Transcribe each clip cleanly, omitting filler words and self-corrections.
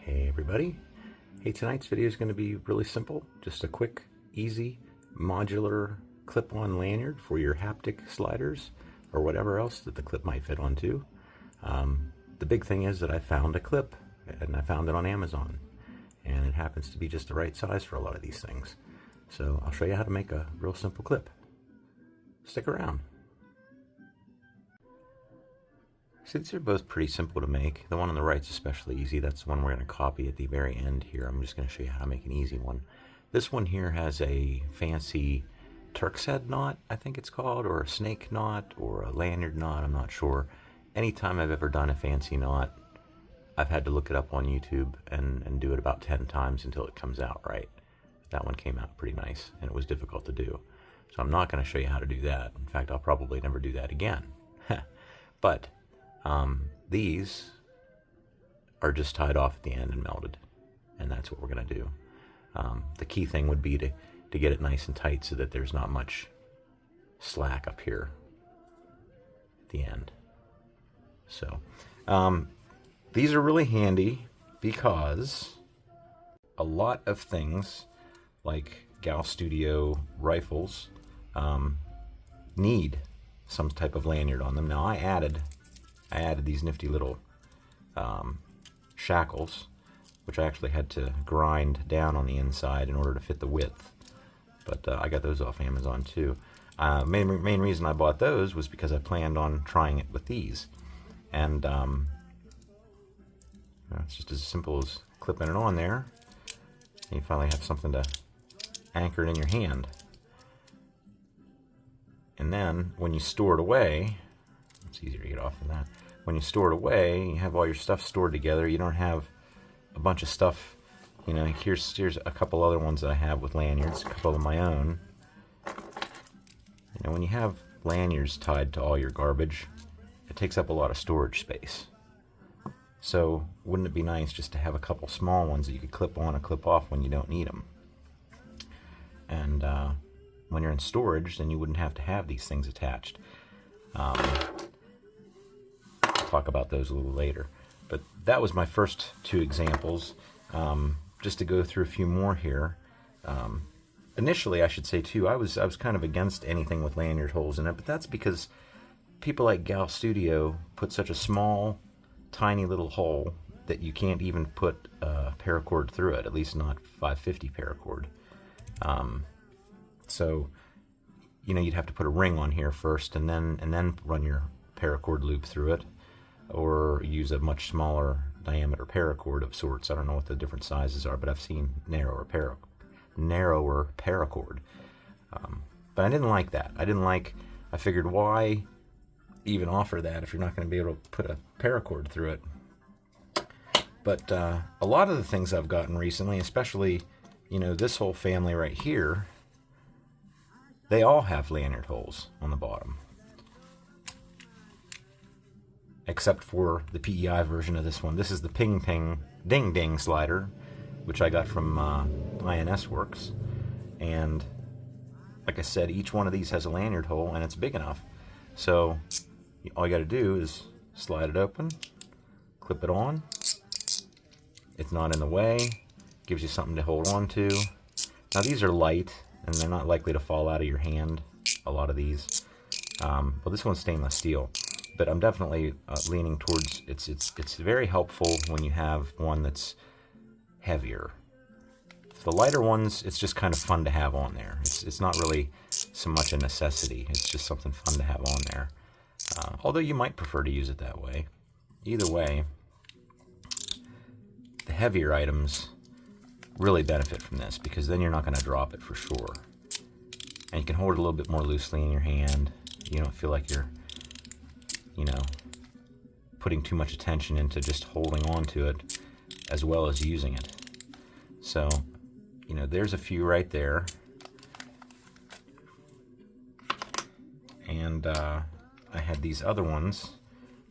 Hey everybody. Hey, tonight's video is going to be really simple. Just a quick, easy, modular clip-on lanyard for your haptic sliders or whatever else that the clip might fit onto. The big thing is that I found a clip, and I found it on Amazon, and it happens to be just the right size for a lot of these things. So I'll show you how to make a real simple clip. Stick around. So these are both pretty simple to make. The one on the right is especially easy. That's the one we're going to copy at the very end here. I'm just going to show you how to make an easy one. This one here has a fancy Turk's head knot, I think it's called, or a snake knot, or a lanyard knot, I'm not sure. Anytime I've ever done a fancy knot, I've had to look it up on YouTube and do it about 10 times until it comes out right. That one came out pretty nice, and it was difficult to do. So I'm not going to show you how to do that. In fact, I'll probably never do that again. But these are just tied off at the end and melted, and that's what we're going to do. The key thing would be to get it nice and tight so that there's not much slack up here at the end. So these are really handy because a lot of things like Gal Studio rifles need some type of lanyard on them. Now I added these nifty little shackles, which I actually had to grind down on the inside in order to fit the width. But I got those off Amazon too. Main reason I bought those was because I planned on trying it with these. And it's just as simple as clipping it on there. And you finally have something to anchor it in your hand. And then when you store it away, it's easier to get off than that. When you store it away, you have all your stuff stored together. You don't have a bunch of stuff. You know, here's a couple other ones that I have with lanyards, a couple of my own. You know, when you have lanyards tied to all your garbage, it takes up a lot of storage space. So wouldn't it be nice just to have a couple small ones that you could clip on and clip off when you don't need them? And when you're in storage, then you wouldn't have to have these things attached. I'll talk about those a little later. But that was my first two examples. Just to go through a few more here. Initially, I should say too, I was kind of against anything with lanyard holes in it, but that's because people like Gal Studio put such a small, tiny little hole that you can't even put paracord through it, at least not 550 paracord. So, you know, you'd have to put a ring on here first and then run your paracord loop through it, or use a much smaller diameter paracord of sorts. I don't know what the different sizes are, but I've seen narrower paracord. But I didn't like that. I figured, why even offer that if you're not going to be able to put a paracord through it? But a lot of the things I've gotten recently, especially, you know, this whole family right here, they all have lanyard holes on the bottom. Except for the PEI version of this one. This is the Ping Ping Ding Ding slider, which I got from INS Works. And like I said, each one of these has a lanyard hole, and it's big enough. So all you got to do is slide it open, clip it on. It's not in the way, gives you something to hold on to. Now these are light, and they're not likely to fall out of your hand, a lot of these. Well, this one's stainless steel. But I'm definitely leaning towards it's very helpful when you have one that's heavier. The lighter ones, it's just kind of fun to have on there. It's not really so much a necessity. It's just something fun to have on there. Although you might prefer to use it that way. Either way, the heavier items really benefit from this, because then you're not going to drop it for sure. And you can hold it a little bit more loosely in your hand. You don't feel like you're, you know, putting too much attention into just holding on to it as well as using it. So, you know, there's a few right there. And I had these other ones.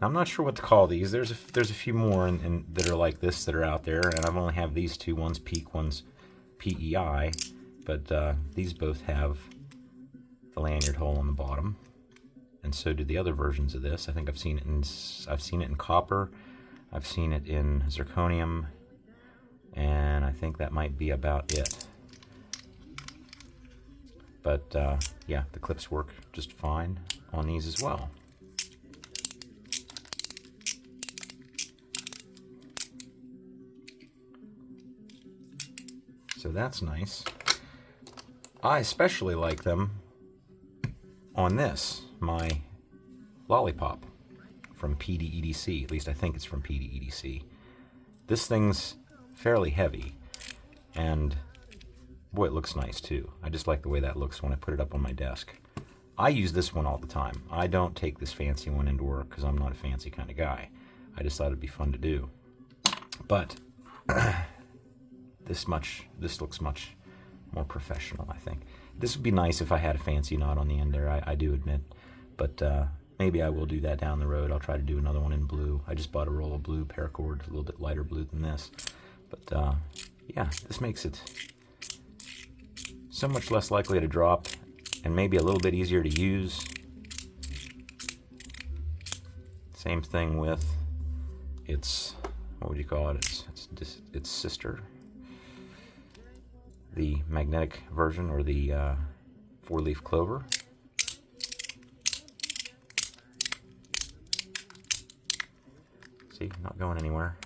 Now, I'm not sure what to call these. There's a few more that are like this that are out there, and I've only have these two. One's Peak, one's PEI, but these both have the lanyard hole on the bottom. And so do the other versions of this. I think I've seen it in copper, I've seen it in zirconium, and I think that might be about it. But yeah, the clips work just fine on these as well. So that's nice. I especially like them on this, my Lollipop from PDEDC. At least I think it's from PDEDC. This thing's fairly heavy, and boy, it looks nice too. I just like the way that looks when I put it up on my desk. I use this one all the time. I don't take this fancy one into work because I'm not a fancy kind of guy. I just thought it'd be fun to do. But this looks much more professional, I think. This would be nice if I had a fancy knot on the end there, I do admit. But maybe I will do that down the road. I'll try to do another one in blue. I just bought a roll of blue paracord, a little bit lighter blue than this. But yeah, this makes it so much less likely to drop and maybe a little bit easier to use. Same thing with its, what would you call it? Its sister. The magnetic version, or the four-leaf clover. See, not going anywhere.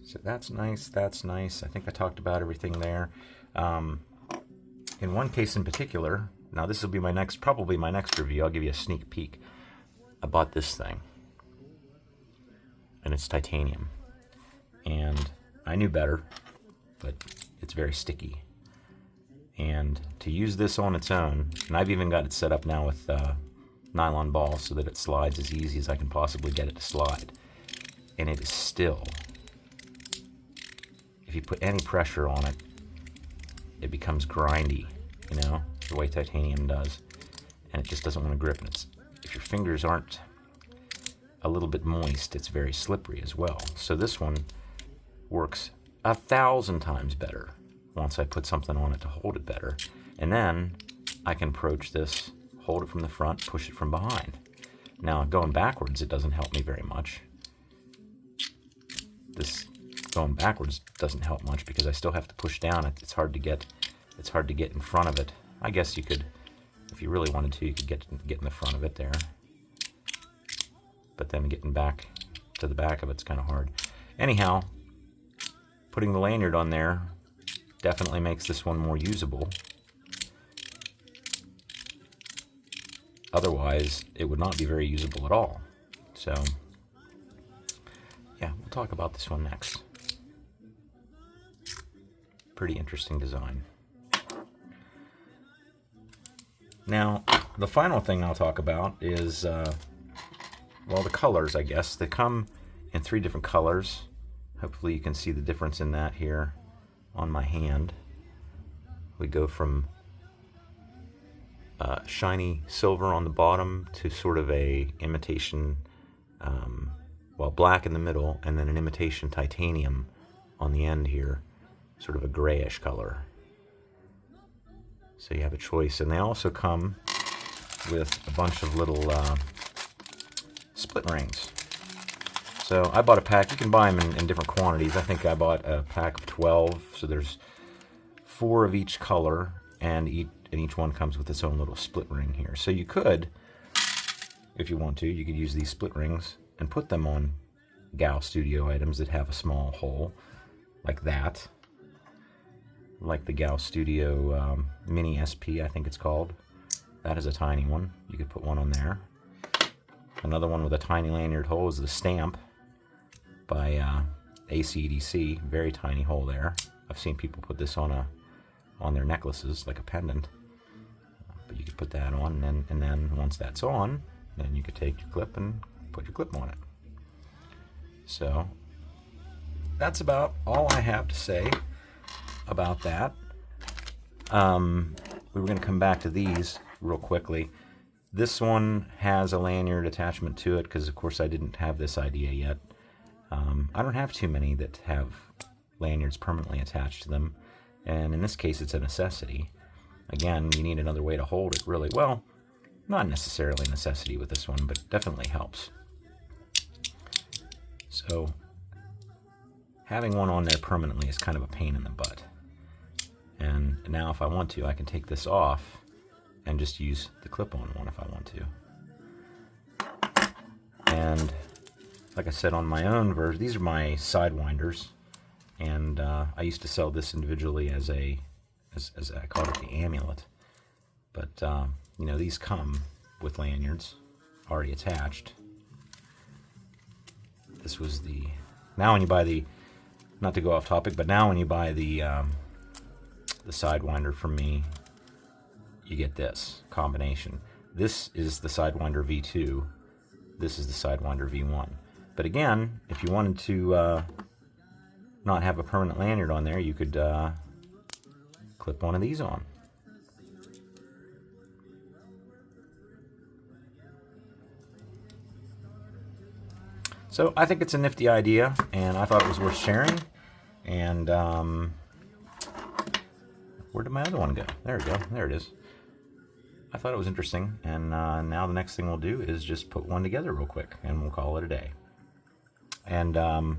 So that's nice, that's nice. I think I talked about everything there. In one case in particular, now this will be my next, probably my next review, I'll give you a sneak peek. I bought this thing, and it's titanium. And I knew better, but it's very sticky. And to use this on its own, and I've even got it set up now with nylon balls so that it slides as easy as I can possibly get it to slide. And it is still, if you put any pressure on it, it becomes grindy, you know, the way titanium does. And it just doesn't want to grip. And if your fingers aren't a little bit moist, it's very slippery as well. So this one works 1,000 times better once I put something on it to hold it better. And then I can approach this, hold it from the front, push it from behind. Now going backwards, it doesn't help me very much. This going backwards doesn't help much because I still have to push down. It's hard to get in front of it. I guess you could, if you really wanted to, you could get in the front of it there. But then getting back to the back of it's kind of hard. Anyhow, putting the lanyard on there definitely makes this one more usable. Otherwise, it would not be very usable at all. So, yeah, we'll talk about this one next. Pretty interesting design. Now, the final thing I'll talk about is, well, the colors, I guess. They come in 3 different colors. Hopefully you can see the difference in that here on my hand. We go from shiny silver on the bottom to sort of a imitation, well, black in the middle, and then an imitation titanium on the end here, sort of a grayish color. So you have a choice. And they also come with a bunch of little split rings. So I bought a pack. You can buy them in different quantities. I think I bought a pack of 12. So there's 4 of each color, and each one comes with its own little split ring here. So you could, if you want to, you could use these split rings and put them on Gal Studio items that have a small hole, like that. Like the Gal Studio Mini SP, I think it's called. That is a tiny one. You could put one on there. Another one with a tiny lanyard hole is the Stamp by ACDC. Very tiny hole there. I've seen people put this on their necklaces, like a pendant. But you could put that on, and then once that's on, then you could take your clip and put your clip on it. So that's about all I have to say about that. We were going to come back to these real quickly. This one has a lanyard attachment to it because, of course, I didn't have this idea yet. I don't have too many that have lanyards permanently attached to them, and in this case it's a necessity. Again, you need another way to hold it, really. Well, not necessarily a necessity with this one, but definitely helps. So having one on there permanently is kind of a pain in the butt. And now if I want to, I can take this off and just use the clip-on one if I want to. And like I said, on my own version, these are my sidewinders, and I used to sell this individually as I called it the amulet. But you know, these come with lanyards already attached. This was the, now when you buy the, not to go off topic, but now when you buy the Sidewinder from me, you get this combination. This is the Sidewinder V2. This is the Sidewinder V1. But again, if you wanted to not have a permanent lanyard on there, you could clip one of these on. So I think it's a nifty idea, and I thought it was worth sharing. And where did my other one go? There we go. There it is. I thought it was interesting, and now the next thing we'll do is just put one together real quick, and we'll call it a day. And I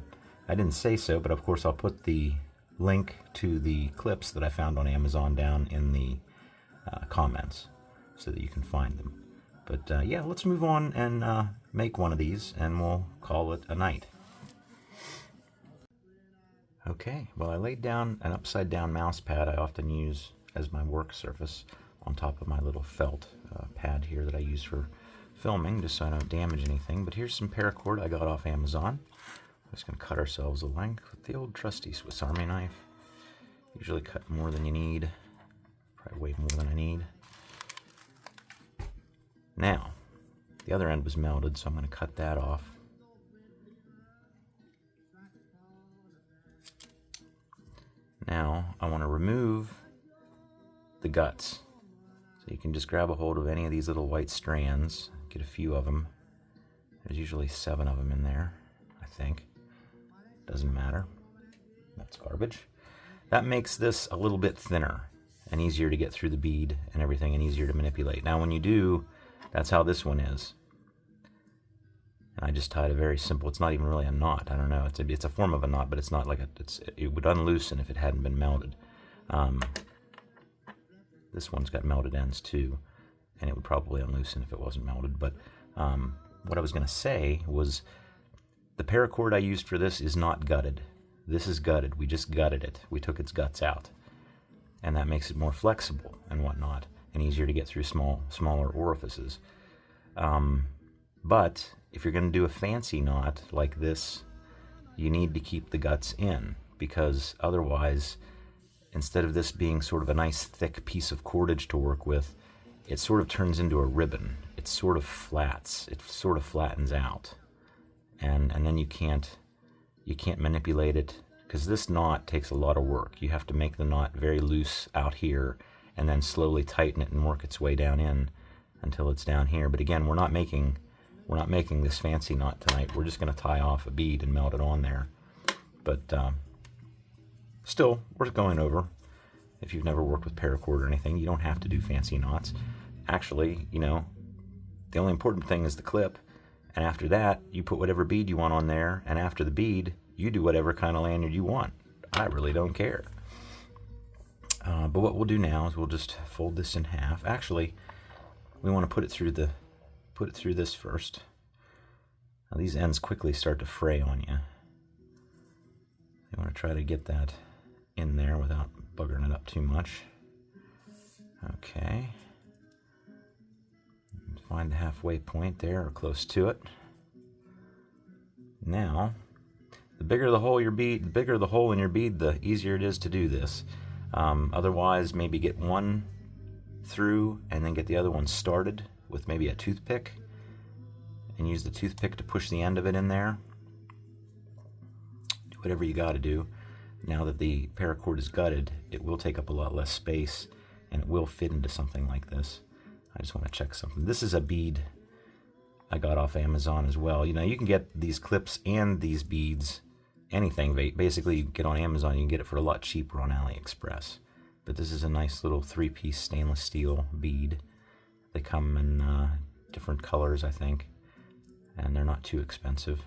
didn't say so, but of course I'll put the link to the clips that I found on Amazon down in the comments so that you can find them. But yeah, let's move on and make one of these, and we'll call it a night. Okay, well, I laid down an upside down mouse pad I often use as my work surface on top of my little felt pad here that I use for filming, just so I don't damage anything. But here's some paracord I got off Amazon. I'm just going to cut ourselves a length with the old trusty Swiss Army knife. Usually cut more than you need, probably way more than I need. Now, the other end was melted, so I'm going to cut that off. Now, I want to remove the guts. So you can just grab a hold of any of these little white strands, get a few of them. There's usually 7 of them in there, I think. Doesn't matter. That's garbage. That makes this a little bit thinner and easier to get through the bead and everything, and easier to manipulate. Now when you do, that's how this one is. And I just tied a very simple, it's not even really a knot, I don't know, it's a form of a knot, but it's not like it would unloosen if it hadn't been melted. This one's got melted ends too, and it would probably unloosen if it wasn't melted. But what I was going to say was the paracord I used for this is not gutted. This is gutted. We just gutted it. We took its guts out. And that makes it more flexible and whatnot, and easier to get through smaller orifices. But if you're going to do a fancy knot like this, you need to keep the guts in, because otherwise, instead of this being sort of a nice thick piece of cordage to work with, it sort of turns into a ribbon. It sort of flats. It sort of flattens out, and then you can't manipulate it, because this knot takes a lot of work. You have to make the knot very loose out here, and then slowly tighten it and work its way down in until it's down here. But again, we're not making this fancy knot tonight. We're just going to tie off a bead and melt it on there. But still worth going over. If you've never worked with paracord or anything, you don't have to do fancy knots. Actually, you know, the only important thing is the clip, and after that, you put whatever bead you want on there, and after the bead, you do whatever kind of lanyard you want. I really don't care. But what we'll do now is we'll just fold this in half. Actually, we want to put it through this first. Now, these ends quickly start to fray on you. You want to try to get that in there without buggering it up too much. Okay. Find the halfway point there, or close to it. Now, the bigger the hole in your bead, the easier it is to do this. Otherwise, maybe get one through and then get the other one started with maybe a toothpick, and use the toothpick to push the end of it in there. Do whatever you got to do. Now that the paracord is gutted, it will take up a lot less space, and it will fit into something like this. I just want to check something. This is a bead I got off Amazon as well. You know, you can get these clips and these beads, anything. Basically, you get on Amazon, you can get it for a lot cheaper on AliExpress. But this is a nice little 3-piece stainless steel bead. They come in different colors, I think, and they're not too expensive.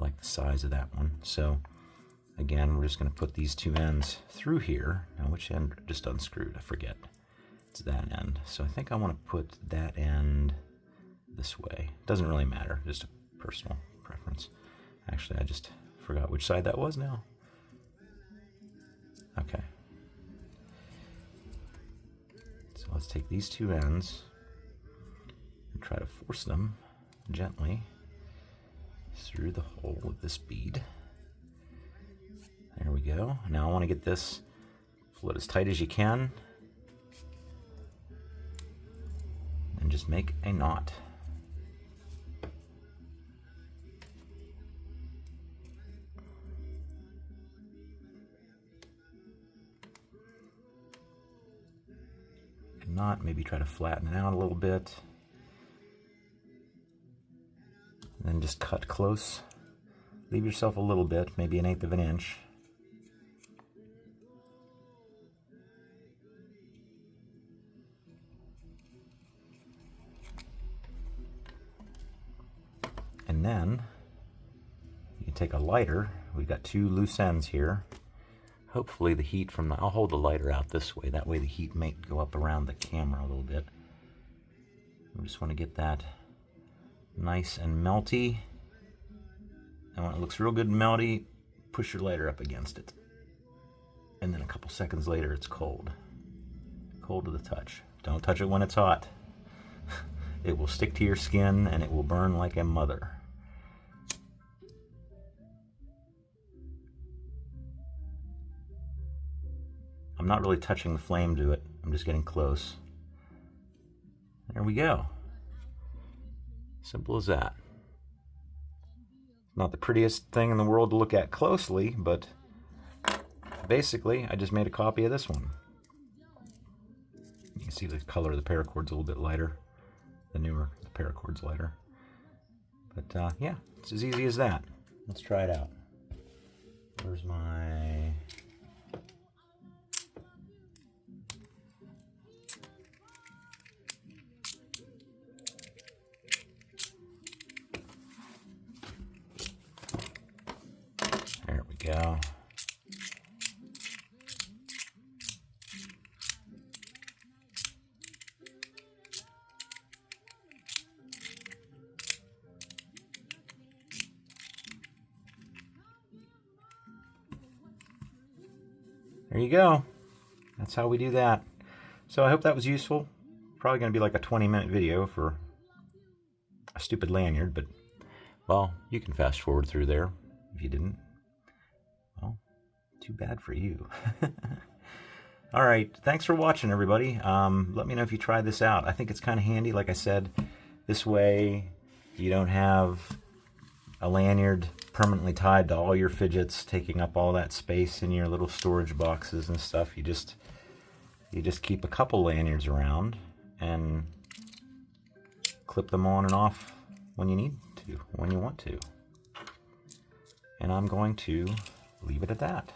I like the size of that one. So again, we're just going to put these two ends through here. Now, which end just unscrewed? I forget. It's that end. So I think I want to put that end this way. Doesn't really matter, just a personal preference. Actually, I just forgot which side that was now. Okay. So let's take these two ends and try to force them gently through the hole of this bead. There we go. Now I want to get this, pull it as tight as you can, and just make a knot. Knot, maybe try to flatten it out a little bit. And then just cut close. Leave yourself a little bit, maybe 1/8 of an inch. And then you can take a lighter. We've got two loose ends here. Hopefully the heat from the, I'll hold the lighter out this way. That way the heat may go up around the camera a little bit. We just want to get that nice and melty. And when it looks real good and melty, push your lighter up against it. And then a couple seconds later, it's cold. Cold to the touch. Don't touch it when it's hot. It will stick to your skin and it will burn like a mother. I'm not really touching the flame to it. I'm just getting close. There we go. Simple as that. Not the prettiest thing in the world to look at closely, but basically I just made a copy of this one. You can see the color of the paracord's a little bit lighter. The newer paracord's lighter. But yeah, it's as easy as that. Let's try it out. Where's my... There we go. There you go. That's how we do that. So I hope that was useful. Probably going to be like a 20-minute video for a stupid lanyard, but, well, you can fast forward through there if you didn't. Well, too bad for you. All right, thanks for watching, everybody. Let me know if you tried this out. I think it's kind of handy, like I said. This way you don't have a lanyard permanently tied to all your fidgets, taking up all that space in your little storage boxes and stuff. You just keep a couple lanyards around and clip them on and off when you need to, when you want to. And I'm going to leave it at that.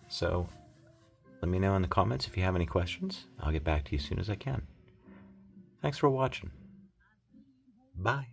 So let me know in the comments if you have any questions. I'll get back to you as soon as I can. Thanks for watching. Bye.